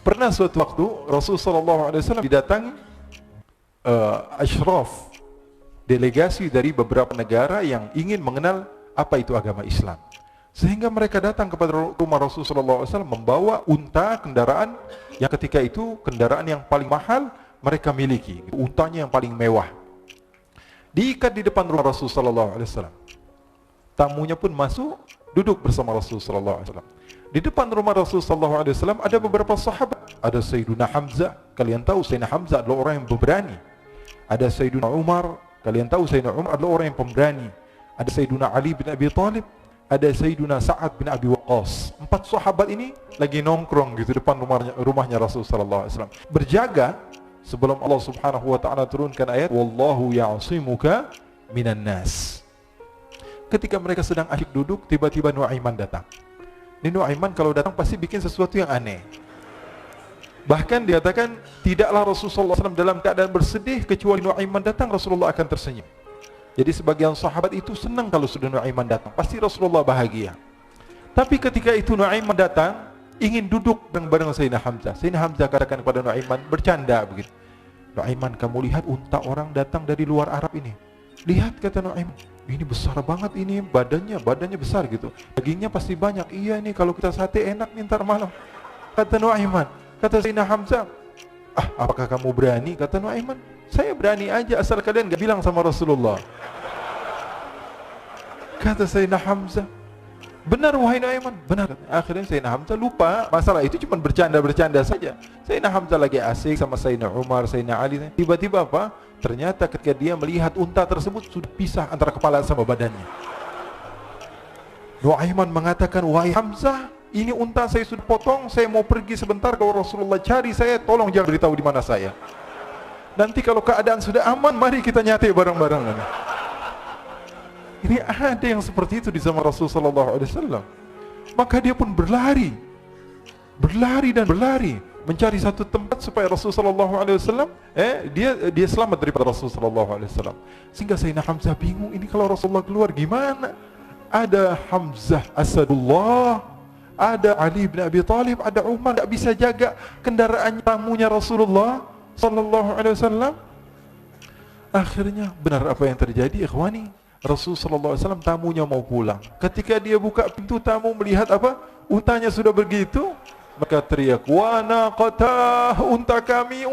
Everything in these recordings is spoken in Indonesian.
Pernah suatu waktu Rasulullah SAW didatangi asyraf, delegasi dari beberapa negara yang ingin mengenal apa itu agama Islam. Sehingga mereka datang kepada rumah Rasulullah SAW membawa unta, kendaraan yang ketika itu kendaraan yang paling mahal mereka miliki, untanya yang paling mewah. Diikat di depan rumah Rasulullah SAW. Tamunya pun masuk, duduk bersama Rasulullah SAW. Di depan rumah Rasulullah SAW ada beberapa sahabat. Ada Sayyiduna Hamzah, kalian tahu Sayyidina Hamzah adalah orang yang pemberani. Ada Sayyiduna Umar, kalian tahu Sayyidina Umar adalah orang yang pemberani. Ada Sayyiduna Ali bin Abi Thalib, ada Sayyiduna Sa'ad bin Abi Waqqas. 4 sahabat ini lagi nongkrong gitu depan rumahnya Rasulullah SAW. Berjaga sebelum Allah Subhanahu wa taala turunkan ayat wallahu ya'simuka minan nas. Ketika mereka sedang asyik duduk, tiba-tiba Nuaiman datang. Ini Nuaiman kalau datang pasti bikin sesuatu yang aneh. Bahkan dikatakan tidaklah Rasulullah SAW dalam keadaan bersedih kecuali Nuaiman datang Rasulullah akan tersenyum. Jadi sebagian sahabat itu senang kalau sudah Nuaiman datang, pasti Rasulullah bahagia. Tapi ketika itu Nuaiman datang, ingin duduk bareng Sayyidina Hamzah. Sayyidina Hamzah katakan kepada Nuaiman, bercanda begitu. Nuaiman, kamu lihat unta orang datang dari luar Arab ini. Lihat, kata Nuaiman, ini besar banget ini, badannya besar gitu. Dagingnya pasti banyak. Iya nih kalau kita sate enak nih ntar malam. Kata Nuaiman. Kata Sayyidina Hamzah, apakah kamu berani? Kata Nuaiman, saya berani aja asal kalian gak bilang sama Rasulullah. Kata Sayyidina Hamzah, benar wahai Nuaiman, benar. Akhirnya Sayyidina Hamzah lupa masalah itu, cuma bercanda saja. Sayyidina Hamzah lagi asik sama Sayyidina Umar, Sayyidina Ali. Tiba-tiba apa? Ternyata ketika dia melihat unta tersebut sudah pisah antara kepala sama badannya. Nuaiman mengatakan, wahai Hamzah, ini unta saya sudah potong, saya mau pergi sebentar, kalau Rasulullah cari saya, tolong jangan beritahu di mana saya. Nanti kalau keadaan sudah aman, mari kita nyate bareng-bareng. Ini ada yang seperti itu di zaman Rasulullah SAW. Maka dia pun berlari dan berlari mencari satu tempat supaya Rasulullah SAW dia selamat daripada Rasulullah SAW. Sehingga Sayyidina Hamzah bingung, ini kalau Rasulullah keluar gimana? Ada Hamzah Asadullah, ada Ali bin Abi Thalib, ada Umar, tak bisa jaga kendaraan tamunya Rasulullah sallallahu alaihi wasallam. Akhirnya benar apa yang terjadi, ikhwani. Rasul sallallahu alaihi wasallam tamunya mau pulang. Ketika dia buka pintu, tamu melihat apa? Untanya sudah begitu, maka teriak, "Wa naqatah, unta kami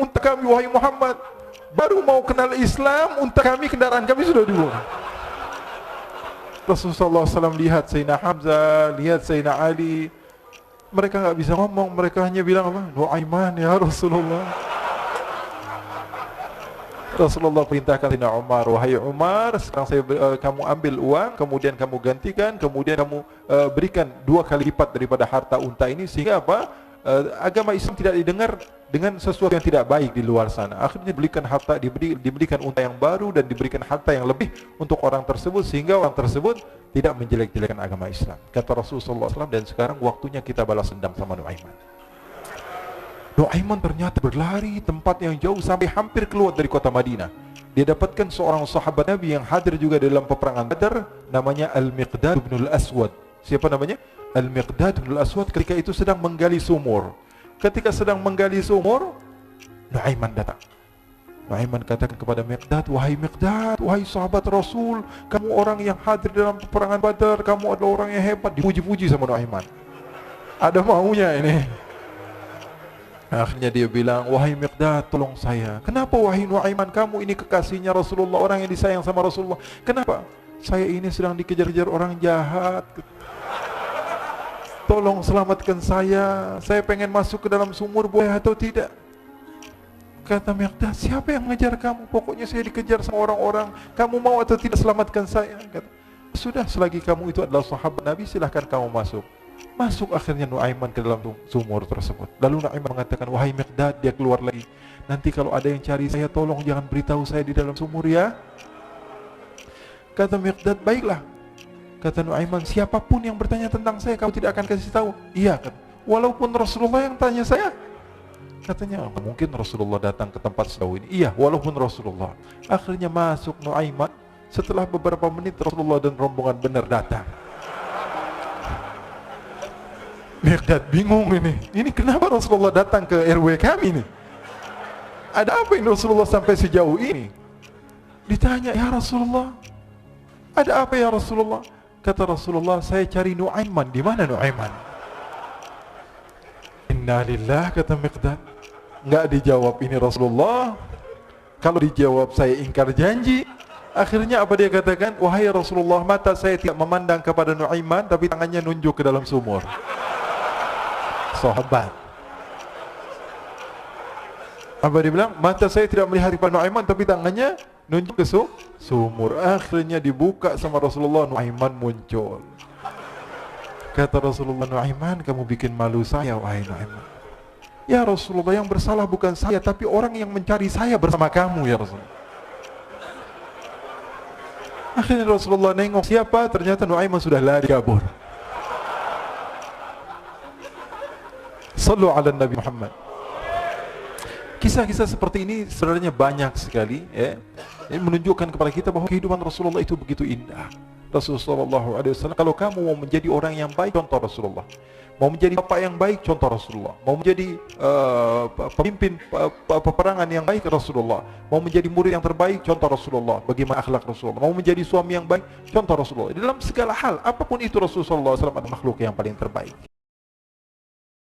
wahai Muhammad. Baru mau kenal Islam, unta kami, kendaraan kami sudah dibuang." Rasulullah SAW lihat Sayyidina Hamzah, lihat Sayyidina Ali. Mereka nggak bisa ngomong, mereka hanya bilang apa? Nuaiman ya Rasulullah. Rasulullah perintahkan Sayyidina Umar, wahai Umar, sekarang kamu ambil uang, kemudian kamu gantikan, kemudian kamu berikan 2 kali lipat daripada harta unta ini, sehingga apa? Agama Islam tidak didengar dengan sesuatu yang tidak baik di luar sana. Akhirnya diberikan unta yang baru dan diberikan harta yang lebih untuk orang tersebut, sehingga orang tersebut tidak menjelek-jelekan agama Islam. Kata Rasulullah SAW, dan sekarang waktunya kita balas dendam sama Nuaiman. Nuaiman ternyata berlari tempat yang jauh sampai hampir keluar dari kota Madinah. Dia dapatkan seorang sahabat Nabi yang hadir juga dalam peperangan Badar, namanya Al-Miqdad bin Al-Aswad. Siapa namanya? Al-Miqdad bin Al-Aswad ketika itu sedang menggali sumur. Ketika sedang menggali sumur, Nuaiman datang. Nuaiman katakan kepada Miqdad, wahai Miqdad, wahai sahabat Rasul, kamu orang yang hadir dalam peperangan Badar, kamu adalah orang yang hebat. Dipuji-puji sama Nuaiman. Ada maunya ini. Akhirnya dia bilang, wahai Miqdad, tolong saya. Kenapa wahai Nuaiman, kamu ini kekasihnya Rasulullah, orang yang disayang sama Rasulullah. Kenapa? Saya ini sedang dikejar-kejar orang jahat. Tolong selamatkan saya pengen masuk ke dalam sumur, boleh atau tidak? Kata Miqdad, siapa yang mengejar kamu? Pokoknya saya dikejar sama orang-orang. Kamu mau atau tidak selamatkan saya? Kata, sudah, selagi kamu itu adalah sahabat Nabi, silahkan kamu masuk. Masuk akhirnya Nuaiman ke dalam sumur tersebut. Lalu Nuaiman mengatakan, wahai Miqdad, dia keluar lagi. Nanti kalau ada yang cari saya, tolong jangan beritahu saya di dalam sumur ya. Kata Miqdad, baiklah. Kata Nuaiman, siapapun yang bertanya tentang saya, kamu tidak akan kasih tahu. Iya, kata, walaupun Rasulullah yang tanya saya. Katanya, mungkin Rasulullah datang ke tempat sejauh ini. Iya, walaupun Rasulullah. Akhirnya masuk Nuaiman. Setelah beberapa menit, Rasulullah dan rombongan benar datang. Miqdad bingung ini kenapa Rasulullah datang ke RW kami nih? Ada apa ini Rasulullah sampai sejauh ini? Ditanya, ya Rasulullah, ada apa ya Rasulullah? Kata Rasulullah, saya cari Nuaiman. Di mana Nuaiman? Innalillah, kata Miqdad. Nggak dijawab ini Rasulullah. Kalau dijawab saya ingkar janji. Akhirnya apa dia katakan? Wahai Rasulullah, mata saya tidak memandang kepada Nuaiman, tapi tangannya nunjuk ke dalam sumur. Sahabat. Apa dia bilang? Mata saya tidak melihat kepada Nuaiman, tapi tangannya nunjuk ke sumur. Akhirnya dibuka sama Rasulullah, Nuaiman muncul. Kata Rasulullah, Nuaiman, kamu bikin malu saya, wahai Nuaiman. Ya Rasulullah, yang bersalah bukan saya, tapi orang yang mencari saya bersama kamu, ya Rasulullah. Akhirnya Rasulullah nengok siapa, ternyata Nuaiman sudah lari kabur. Sallu ala Nabi Muhammad. Kisah-kisah seperti ini sebenarnya banyak sekali, ya. Ini menunjukkan kepada kita bahwa kehidupan Rasulullah itu begitu indah. Rasulullah SAW, kalau kamu mau menjadi orang yang baik, contoh Rasulullah. Mau menjadi bapak yang baik, contoh Rasulullah. Mau menjadi pemimpin peperangan yang baik, Rasulullah. Mau menjadi murid yang terbaik, contoh Rasulullah. Bagaimana akhlak Rasulullah. Mau menjadi suami yang baik, contoh Rasulullah. Dalam segala hal, apapun itu Rasulullah SAW adalah makhluk yang paling terbaik.